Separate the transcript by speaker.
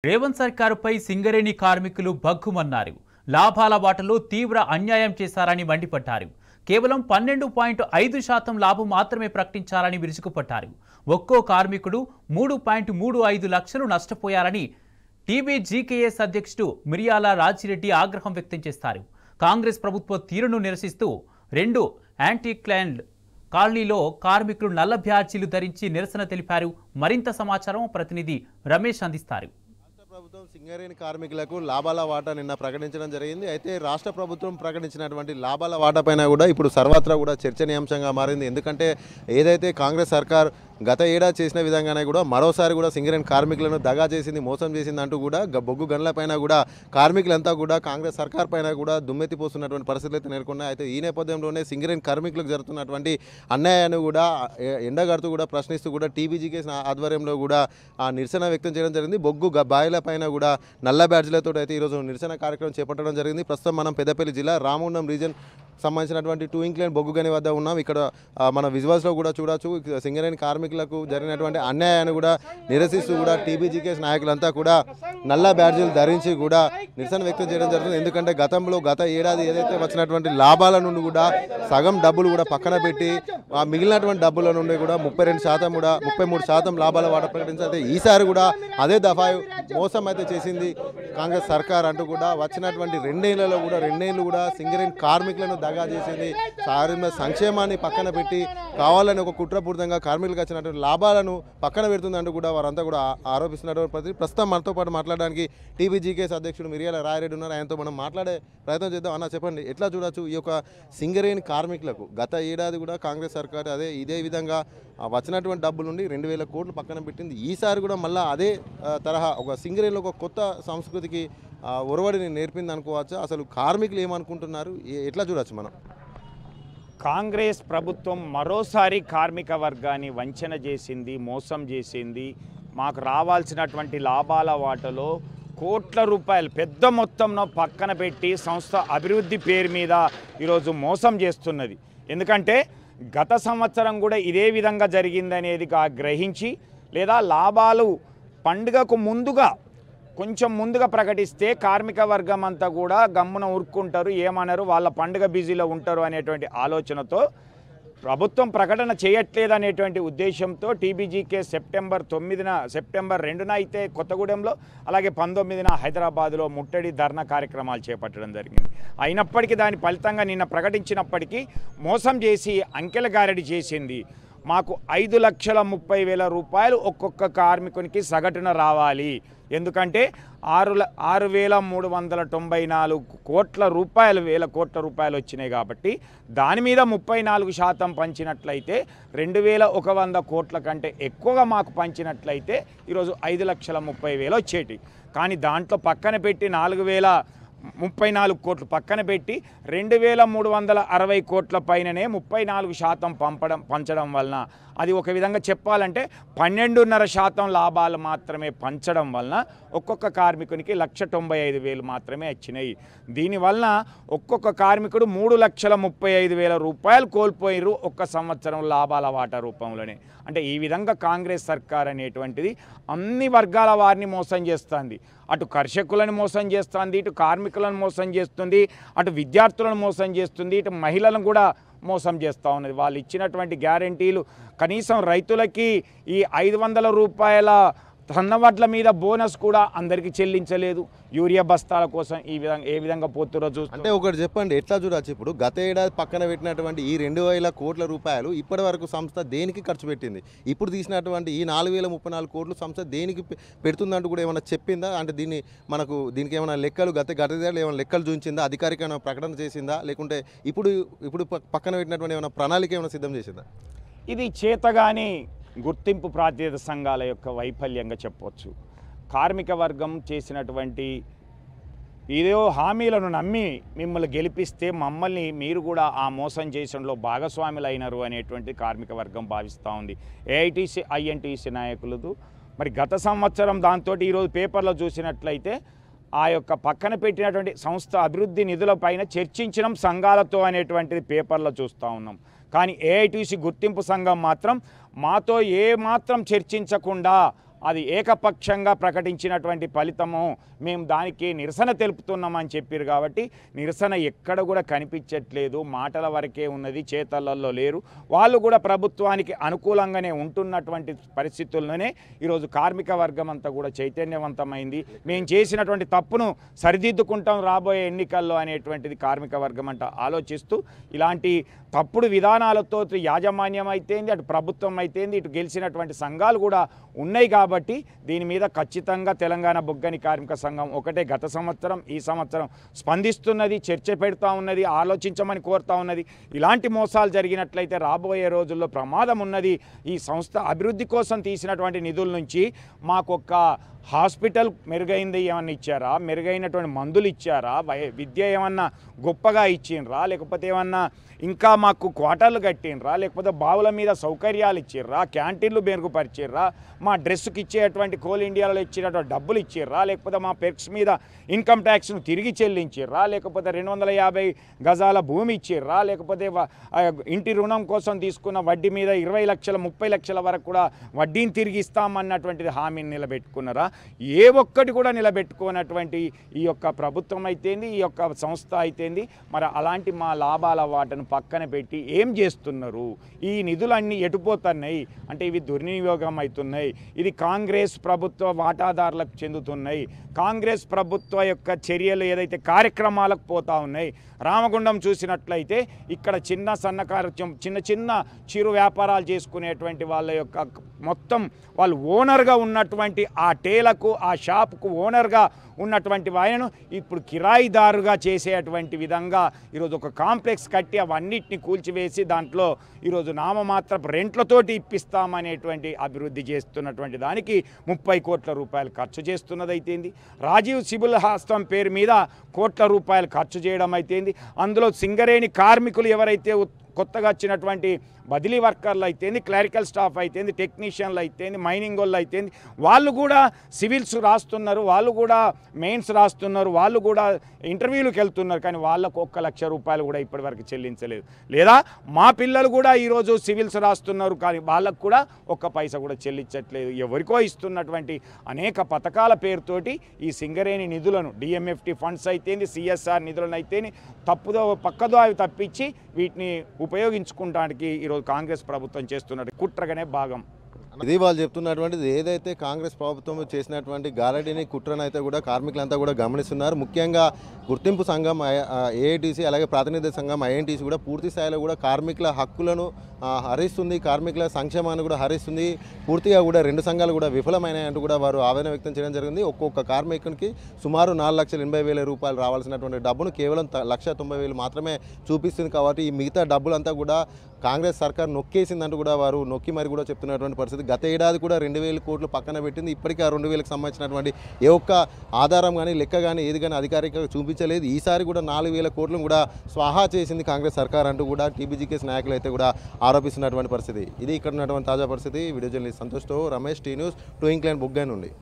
Speaker 1: రేవంత్ సర్కారుపై సింగరేణి కార్మికులు భగ్గుమన్నారు. లాభాల బాటలో తీవ్ర అన్యాయం చేశారని మండిపడ్డారు. కేవలం 12.5% లాభం మాత్రమే ప్రకటించాలని విరుచుకుపడ్డారు. ఒక్కో కార్మికుడు 3.35 లక్షలు నష్టపోయారని టీబీజీకేఎస్ అధ్యక్షుడు మిర్యాల రాజిరెడ్డి ఆగ్రహం వ్యక్తం చేశారు. కాంగ్రెస్ ప్రభుత్వ తీరును నిరసిస్తూ 2 యాంటీ-క్లాండ్ కాలనీలో కార్మికులు నల్ల బ్యాడ్జీలు ధరించి నిరసన తెలిపారు. మరింత సమాచారం ప్రతినిధి రమేష్ అందిస్తారు.
Speaker 2: ప్రభుత్వం సింగరేణి కార్మికులకు లాభాల వాటా నిన్న ప్రకటించడం జరిగింది. అయితే రాష్ట్ర ప్రభుత్వం ప్రకటించినటువంటి లాభాల వాటాపైన కూడా ఇప్పుడు సర్వత్రా కూడా చర్చనీయాంశంగా మారింది. ఎందుకంటే ఏదైతే కాంగ్రెస్ సర్కార్ గత ఏడాది చేసిన విధంగానే కూడా మరోసారి కూడా సింగరేణి కార్మికులను దగా చేసింది, మోసం చేసింది అంటూ కూడా బొగ్గు గనులపైన కూడా కార్మికులంతా కూడా కాంగ్రెస్ సర్కార్ పైన కూడా దుమ్మెత్తిపోతున్నటువంటి పరిస్థితులు అయితే నెలకొన్నాయి. అయితే ఈ నేపథ్యంలోనే సింగరేణి కార్మికులకు జరుగుతున్నటువంటి అన్యాయాన్ని కూడా ఎండగడుతూ కూడా ప్రశ్నిస్తూ కూడా టీబీజీకేఎస్ ఆధ్వర్యంలో కూడా నిరసన వ్యక్తం చేయడం జరిగింది. బొగ్గు బాయిల పైన కూడా నల్ల బ్యాడ్జ్లతో అయితే ఈరోజు నిరసన కార్యక్రమం చేపట్టడం జరిగింది. ప్రస్తుతం మనం పెద్దపల్లి జిల్లా రామగుండం రీజన్ సంబంధించినటువంటి 2 ఇంక్లైన్ బొగ్గు గని వద్ద ఉన్నాం. ఇక్కడ మన విజువల్స్లో కూడా చూడొచ్చు సింగరేణి కార్మికులకు జరిగినటువంటి అన్యాయాన్ని కూడా నిరసిస్తూ కూడా టీబీజీకేఎస్ నాయకులంతా కూడా నల్ల బ్యాడ్జీలు ధరించి కూడా నిరసన వ్యక్తం చేయడం జరుగుతుంది. ఎందుకంటే గత ఏడాది ఏదైతే వచ్చినటువంటి లాభాల నుండి కూడా సగం డబ్బులు కూడా పక్కన పెట్టి మిగిలినటువంటి డబ్బుల నుండి కూడా 32% కూడా 33% లాభాల వాటా ప్రకటించారు. ఈసారి కూడా అదే దఫాయి మోసం అయితే చేసింది కాంగ్రెస్ సర్కార్ అంటూ కూడా వచ్చినటువంటి 2 ఏళ్ళు కూడా సింగరేణి కార్మికులను దగా చేసింది. సంక్షేమాన్ని పక్కన పెట్టి కావాలని ఒక కుట్రపూరితంగా కార్మికులకు వచ్చినటువంటి లాభాలను పక్కన పెడుతుందంటూ కూడా వారంతా కూడా ఆరోపిస్తున్నటువంటి ప్రస్తుతం మనతో పాటు మాట్లాడడానికి టీబీజీకేఎస్ అధ్యక్షుడు మిర్యాల రాజిరెడ్డి ఉన్నారు. ఆయనతో మనం మాట్లాడే ప్రయత్నం చేద్దాం. అన్న చెప్పండి, ఎట్లా చూడొచ్చు ఈ యొక్క సింగరేణి కార్మికులకు గత ఏడాది కూడా కాంగ్రెస్ సర్కార్ ఇదే విధంగా వచ్చినటువంటి డబ్బుల నుండి 2,000 కోట్లు పక్కన పెట్టింది. ఈసారి కూడా మళ్ళీ అదే తరహా ఒక సింగరేణిలో ఒక కొత్త సంస్కృతికి ఒరవడిని నేర్పింది అనుకోవచ్చు. అసలు కార్మికులు ఏమనుకుంటున్నారు, ఎట్లా చూడొచ్చు మనం?
Speaker 3: కాంగ్రెస్ ప్రభుత్వం మరోసారి కార్మిక వర్గాన్ని వంచన చేసింది, మోసం చేసింది. మాకు రావాల్సినటువంటి లాభాల వాటలో కోట్ల రూపాయలు పెద్ద మొత్తంలో పక్కన పెట్టి సంస్థ అభివృద్ధి పేరు మీద ఈరోజు మోసం చేస్తున్నది. ఎందుకంటే గత సంవత్సరం కూడా ఇదే విధంగా జరిగిందనేది గ్రహించి లేదా లాభాలు పండుగకు ముందుగా కొంచెం ముందుగా ప్రకటిస్తే కార్మిక వర్గం అంతా కూడా గమ్మున ఉరుక్కుంటారు, ఏమన్నారు, వాళ్ళ పండుగ బిజీలో ఉంటారు అనేటువంటి ఆలోచనతో ప్రభుత్వం ప్రకటన చేయట్లేదు అనేటువంటి ఉద్దేశంతో టీబీజీకేఎస్ సెప్టెంబర్ 2న అయితే కొత్తగూడెంలో, అలాగే 19న హైదరాబాద్లో ముట్టడి ధర్నా కార్యక్రమాలు చేపట్టడం జరిగింది. అయినప్పటికీ దాని ఫలితంగా నిన్న ప్రకటించినప్పటికీ మోసం చేసి అంకెల గారడి చేసింది. మాకు 5,30,000 రూపాయలు ఒక్కొక్క కార్మికునికి సగటున రావాలి. ఎందుకంటే 6,394 కోట్ల రూపాయలు వేల కోట్ల రూపాయలు వచ్చినాయి కాబట్టి దాని మీద 34% పంచినట్లయితే 2,100 కోట్ల కంటే ఎక్కువగా మాకు పంచినట్లయితే ఈరోజు 5,30,000 వచ్చేటి. కానీ దాంట్లో పక్కన పెట్టి 4,034 కోట్లు పక్కన పెట్టి 2,360 కోట్ల పైననే 34% పంచడం వలన, అది ఒక విధంగా చెప్పాలంటే 12.5% లాభాలు మాత్రమే పంచడం వలన ఒక్కొక్క కార్మికునికి 1,95,000 మాత్రమే వచ్చినాయి. దీనివలన ఒక్కొక్క కార్మికుడు 3,35,000 రూపాయలు కోల్పోయారు ఒక్క సంవత్సరం లాభాల వాటా రూపంలోనే. అంటే ఈ విధంగా కాంగ్రెస్ సర్కార్ అనేటువంటిది అన్ని వర్గాల వారిని మోసం చేస్తుంది. అటు కర్షకులను మోసం చేస్తుంది, ఇటు కార్మికులను మోసం చేస్తుంది, అటు విద్యార్థులను మోసం చేస్తుంది, ఇటు మహిళలను కూడా మోసం చేస్తూ ఉన్నది. వాళ్ళు ఇచ్చినటువంటి గ్యారంటీలు కనీసం రైతులకి ఈ 500 రూపాయల సన్నవడ్ల మీద బోనస్ కూడా అందరికీ చెల్లించలేదు. యూరియా బస్తాల కోసం ఏ విధంగా పోతురో చూస్తే
Speaker 2: అంటే ఒకటి చెప్పండి, ఎట్లా చూడొచ్చు? ఇప్పుడు గత ఏడాది పక్కన పెట్టినటువంటి ఈ 2,000 కోట్ల రూపాయలు ఇప్పటి వరకు సంస్థ దేనికి ఖర్చు పెట్టింది? ఇప్పుడు తీసినటువంటి ఈ 4,034 కోట్లు సంస్థ దేనికి పెడుతుందంటూ కూడా ఏమైనా చెప్పిందా? అంటే దీనికి ఏమైనా లెక్కలు గత ఏమైనా లెక్కలు చూపించిందా? అధికారిక ప్రకటన చేసిందా? లేకుంటే ఇప్పుడు పక్కన పెట్టినటువంటి ఏమైనా ప్రణాళిక ఏమైనా సిద్ధం చేసిందా?
Speaker 3: ఇది చేతగాని గుర్తింపు ప్రాతినిధ్య సంఘాల యొక్క వైఫల్యంగా చెప్పవచ్చు. కార్మిక వర్గం చేసినటువంటి ఇదో హామీలను నమ్మి మిమ్మల్ని గెలిపిస్తే మమ్మల్ని మీరు కూడా ఆ మోసం చేసడంలో భాగస్వాములు అయినారు అనేటువంటి కార్మిక వర్గం భావిస్తూ ఉంది. ఏఐటీసీ ఐఎన్టీసీ నాయకులదు మరి గత సంవత్సరం దాంతో ఈరోజు పేపర్లో చూసినట్లయితే ఆ యొక్క పక్కన పెట్టినటువంటి సంస్థ అభివృద్ధి నిధులపైన చర్చించడం సంఘాలతో అనేటువంటిది పేపర్లో చూస్తూ ఉన్నాం. కానీ ఏఐటీసీ గుర్తింపు సంఘం మాత్రం మాతో ఏ మాత్రం చర్చించకుండా అది ఏకపక్షంగా ప్రకటించినటువంటి ఫలితము, మేము దానికి నిరసన తెలుపుతున్నామని చెప్పారు. కాబట్టి నిరసన ఎక్కడ కూడా కనిపించట్లేదు, మాటల వరకే ఉన్నది, చేతలలో లేరు. వాళ్ళు కూడా ప్రభుత్వానికి అనుకూలంగానే ఉంటున్నటువంటి పరిస్థితుల్లోనే ఈరోజు కార్మిక వర్గం అంతా కూడా చైతన్యవంతమైంది. మేము చేసినటువంటి తప్పును సరిదిద్దుకుంటాం రాబోయే ఎన్నికల్లో అనేటువంటిది కార్మిక వర్గం అంట ఆలోచిస్తూ, ఇలాంటి తప్పుడు విధానాలతో యాజమాన్యం అయితేంది, అటు ప్రభుత్వం అయితేంది, ఇటు గెలిచినటువంటి సంఘాలు కూడా ఉన్నాయి. కాబట్టి దీని మీద ఖచ్చితంగా తెలంగాణ బొగ్గని కార్మిక సంఘం ఒకటే గత సంవత్సరం ఈ సంవత్సరం స్పందిస్తున్నది, చర్చ పెడతా ఉన్నది, ఆలోచించమని కోరుతా ఉన్నది. ఇలాంటి మోసాలు జరిగినట్లయితే రాబోయే రోజుల్లో ప్రమాదం ఉన్నది. ఈ సంస్థ అభివృద్ధి కోసం తీసినటువంటి నిధుల నుంచి మాకొక్క హాస్పిటల్ మెరుగైంది ఏమన్నా ఇచ్చారా, మెరుగైనటువంటి మందులు ఇచ్చారా, విద్య ఏమన్నా గొప్పగా ఇచ్చిండ్రా, లేకపోతే ఏమన్నా ఇంకా మాకు క్వార్టర్లు కట్టిండ్రా, లేకపోతే బావుల మీద సౌకర్యాలు ఇచ్చిర్రా, క్యాంటీన్లు మెరుగుపరిచిర్రా, మా డ్రెస్సుకి ఇచ్చేటువంటి కోల్ ఇండియాలో ఇచ్చినటువంటి డబ్బులు ఇచ్చిర్రా, లేకపోతే మా పెర్క్స్ మీద ఇన్కమ్ ట్యాక్స్ను తిరిగి చెల్లించిర్రా, లేకపోతే 250 గజాల భూమి ఇచ్చిర్రా, లేకపోతే ఇంటి రుణం కోసం తీసుకున్న వడ్డీ మీద 20 లక్షల 30 లక్షల వరకు కూడా వడ్డీని తిరిగి ఇస్తామన్నటువంటిది హామీని నిలబెట్టుకున్నారా? ఏ ఒక్కటి కూడా నిలబెట్టుకున్నటువంటి ఈ యొక్క ప్రభుత్వం అయితేంది, ఈ యొక్క సంస్థ అయితేంది, మరి అలాంటి మా లాభాల వాటను పక్కన పెట్టి ఏం చేస్తున్నారు? ఈ నిధులన్నీ ఎటుపోతున్నాయి అంటే ఇవి దుర్వినియోగం అవుతున్నాయి. ఇది కాంగ్రెస్ ప్రభుత్వ వాటాదారులకు చెందుతున్నాయి. కాంగ్రెస్ ప్రభుత్వ యొక్క చర్యలు ఏదైతే కార్యక్రమాలకు పోతా ఉన్నాయి. రామగుండం చూసినట్లయితే ఇక్కడ సన్నకారు చిన్న చిరు వ్యాపారాలు చేసుకునేటువంటి వాళ్ళ యొక్క మొత్తం వాళ్ళు ఓనర్గా ఉన్నటువంటి ఆ టేలకు, ఆ షాపుకు ఓనర్గా ఉన్నటువంటి ఆయనను ఇప్పుడు కిరాయిదారుగా చేసేటువంటి విధంగా ఈరోజు ఒక కాంప్లెక్స్ కట్టి అవన్నిటిని కూల్చివేసి దాంట్లో ఈరోజు నామమాత్రపు రెంట్లతోటి ఇప్పిస్తామనేటువంటి అభివృద్ధి చేస్తున్నటువంటి దానికి 30 కోట్ల రూపాయలు ఖర్చు చేస్తున్నది అయితేంది. రాజీవ్ సిబుల్ హాస్తం పేరు మీద కోట్ల రూపాయలు ఖర్చు చేయడం అయితేంది. అందులో సింగరేణి కార్మికులు ఎవరైతే కొత్తగా వచ్చినటువంటి బదిలీ వర్కర్లు అయితేంది, క్లరికల్ స్టాఫ్ అయితేంది, టెక్నీషియన్లు అయితేంది, మైనింగ్ వాళ్ళు అయితేంది, వాళ్ళు కూడా సివిల్స్ రాస్తున్నారు, వాళ్ళు కూడా మెయిన్స్ రాస్తున్నారు, వాళ్ళు కూడా ఇంటర్వ్యూలకు వెళ్తున్నారు. కానీ వాళ్ళకు 1 లక్ష రూపాయలు కూడా ఇప్పటివరకు చెల్లించలేదు. లేదా మా పిల్లలు కూడా ఈరోజు సివిల్స్ రాస్తున్నారు, కానీ వాళ్ళకు కూడా 1 పైసా కూడా చెల్లించట్లేదు. ఎవరికో ఇస్తున్నటువంటి అనేక పథకాల పేరుతోటి ఈ సింగరేణి నిధులను, డిఎంఎఫ్టి ఫండ్స్ అయితేంది, సిఎస్ఆర్ నిధులను అయితేని పక్కదో అవి తప్పించి వీటిని ఉపయోగించుకోవడానికి ఈరోజు కాంగ్రెస్ ప్రభుత్వం చేస్తున్నట్టు కుట్రగానే భాగం.
Speaker 2: ఇది వాళ్ళు చెప్తున్నటువంటిది. ఏదైతే కాంగ్రెస్ ప్రభుత్వం చేసినటువంటి గారడీని, కుట్రనైతే కూడా కార్మికులంతా కూడా గమనిస్తున్నారు. ముఖ్యంగా గుర్తింపు సంఘం ఏఐటీసీ, అలాగే ప్రాతినిధ్య సంఘం ఐఎన్టీసీ కూడా పూర్తి స్థాయిలో కూడా కార్మికుల హక్కులను హరిస్తుంది, కార్మికుల సంక్షేమాన్ని కూడా హరిస్తుంది. పూర్తిగా కూడా 2 సంఘాలు కూడా విఫలమైనాయంటూ కూడా వారు ఆవేదన వ్యక్తం చేయడం జరిగింది. ఒక్కొక్క కార్మికునికి సుమారు 4,80,000 రూపాయలు రావాల్సినటువంటి డబ్బును కేవలం 1,90,000 మాత్రమే చూపిస్తుంది. కాబట్టి ఈ మిగతా డబ్బులంతా కూడా కాంగ్రెస్ సర్కార్ నొక్కేసిందంటూ కూడా వారు నొక్కి మరి కూడా చెప్తున్నటువంటి పరిస్థితి. గత ఏడాది కూడా 2,000 కోట్లు పక్కన పెట్టింది. ఇప్పటికీ ఆ 2,000కి సంబంధించినటువంటి ఏ ఒక్క ఆధారం కానీ, లెక్క కానీ, ఏది కానీ అధికారికంగా చూపించలేదు. ఈసారి కూడా 4,000 కోట్లను కూడా స్వాహా చేసింది కాంగ్రెస్ సర్కార్ అంటూ కూడా టీబీజీకేఎస్ నాయకులు అయితే కూడా ఆరోపిస్తున్నటువంటి పరిస్థితి. ఇది ఇక్కడ ఉన్నటువంటి తాజా పరిస్థితి. వీడియో జర్నలిస్ట్ సంతోష్తో రమేష్, టీ న్యూస్, టూయింగ్ క్లైన్ బుగ్గై నుండి.